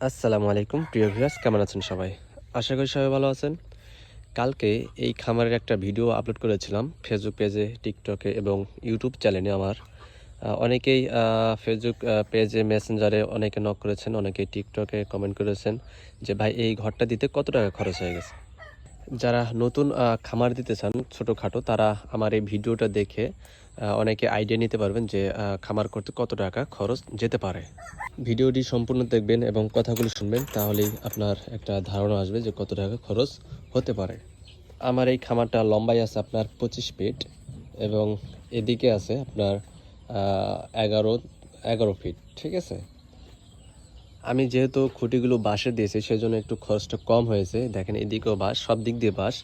আসসালামু আলাইকুম প্রিয় ভিউয়ার্স, কেমন আছেন সবাই? আশা করি সবাই ভালো আছেন। কালকে এই খামারের একটা ভিডিও আপলোড করেছিলাম ফেসবুক পেজে, টিকটকে এবং ইউটিউব চ্যানেলে আমার। অনেকেই ফেসবুক পেজে, মেসেঞ্জারে অনেকে নক করেছেন, অনেকেই টিকটকে কমেন্ট করেছেন যে ভাই এই ঘরটা দিতে কত টাকা খরচ হয়ে গেছে। যারা নতুন খামার দিতে চান ছোটোখাটো, তারা আমার এই ভিডিওটা দেখে অনেকে আইডিয়া নিতে পারবেন যে খামার করতে কত টাকা খরচ যেতে পারে। ভিডিওটি সম্পূর্ণ দেখবেন এবং কথাগুলো শুনবেন, তাহলেই আপনার একটা ধারণা আসবে যে কত টাকা খরচ হতে পারে। আমার এই খামারটা লম্বাই আছে আপনার 25 ফিট এবং এদিকে আছে আপনার 11 ফিট, ঠিক আছে। আমি যেহেতু খুঁটিগুলো বাঁশে দিয়েছি সেজন্য একটু খরচটা কম হয়েছে। দেখেন এদিকেও বাঁশ, সব দিক দিয়ে বাঁশ।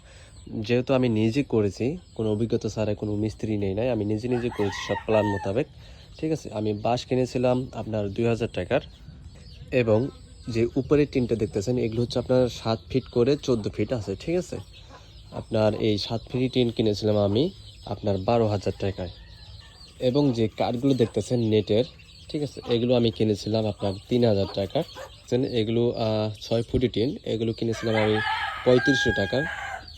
যেহেতু আমি নিজে করেছি, কোনো অভিজ্ঞতা ছাড়া, কোনো মিস্ত্রি নেই নাই, আমি নিজে নিজে করেছি সব প্ল্যান মোতাবেক, ঠিক আছে। আমি বাঁশ কিনেছিলাম আপনার 2000 টাকার। এবং যে উপরের টিনটা দেখতেছেন এগুলো হচ্ছে আপনার 7 ফিট করে 14 ফিট আছে, ঠিক আছে। আপনার এই 7 ফিট টিন কিনেছিলাম আমি আপনার 12,000 টাকায়। এবং যে কাঠগুলো দেখতেছেন নেটের, ঠিক আছে, এগুলো আমি কিনেছিলাম আপনার 3000 টাকার। এগুলো 6 ফুটি টিন, এগুলো কিনেছিলাম আমি 3500 টাকার।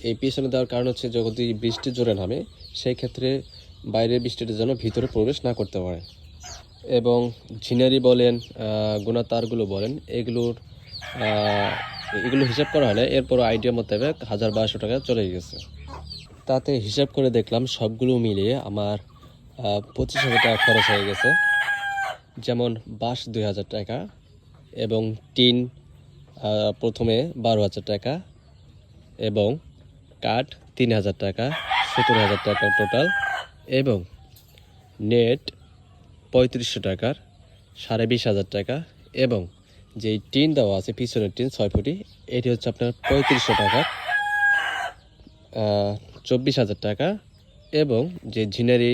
এই পিছনে দেওয়ার কারণ হচ্ছে যদি বৃষ্টি জোরে নামে, সেই ক্ষেত্রে বাইরের বৃষ্টিটা যেন ভিতরে প্রবেশ না করতে পারে। এবং ঝিনারি বলেন, গোনা তারগুলো বলেন, এগুলো হিসাব করা হয় না, এরপরও আইডিয়া মোতাবেক 1000-1200 টাকা চলে গেছে। তাতে হিসাব করে দেখলাম সবগুলো মিলিয়ে আমার 25,000 টাকা খরচ হয়ে গেছে। যেমন বাঁশ 2000 টাকা এবং টিন প্রথমে 12,000 টাকা এবং কাঠ 3000 টাকা, 17,000 টাকা টোটাল। এবং নেট 3500 টাকার, 20,500 টাকা। এবং যেই টিন দেওয়া আছে পিছনের টিন 6 ফুটি, এটি হচ্ছে আপনার 3500 টাকার, 24,000 টাকা। এবং যে ঝিনারি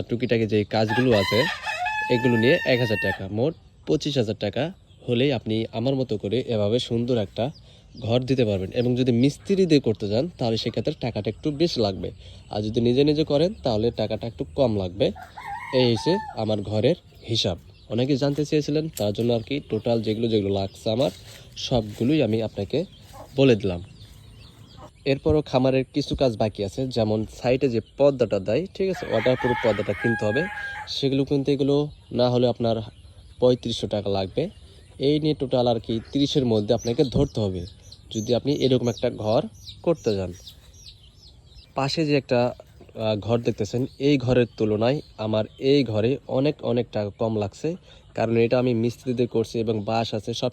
টুকিটাকি যে কাজগুলো আছে এগুলো নিয়ে 1000 টাকা, মোট 25,000 টাকা হলেই আপনি আমার মতো করে এভাবে সুন্দর একটা ঘর দিতে পারবেন। এবং যদি মিস্ত্রি দিয়ে করতে যান তাহলে সেক্ষেত্রে টাকাটা একটু বেশি লাগবে, আর যদি নিজে নিজে করেন তাহলে টাকাটা একটু কম লাগবে। এই হচ্ছে আমার ঘরের হিসাব। অনেকে জানতে চেয়েছিলেন, তার জন্য আর কি টোটাল যেগুলো যেগুলো লাগছে আমার সবগুলোই আমি আপনাকে বলে দিলাম। এরপরও খামারের কিছু কাজ বাকি আছে, যেমন সাইডে যে পর্দাটা দেয়, ঠিক আছে, ওয়াটারপ্রুফ পর্দাটা কিনতে হবে। সেগুলো কিনতে এগুলো না হলে আপনার 3500 টাকা লাগবে। এই নিয়ে টোটাল আর কি 30-এর মধ্যে আপনাকে ধরতে হবে যদি আপনি এরকম একটা ঘর করতে যান। পাশে যে একটা ঘর দেখতেছেন, এই ঘরের তুলনায় আমার এই ঘরে অনেক অনেক টাকা কম লাগছে, কারণ এটা আমি মিস্ত্রি দিয়ে করছি এবং বাঁশ আছে সব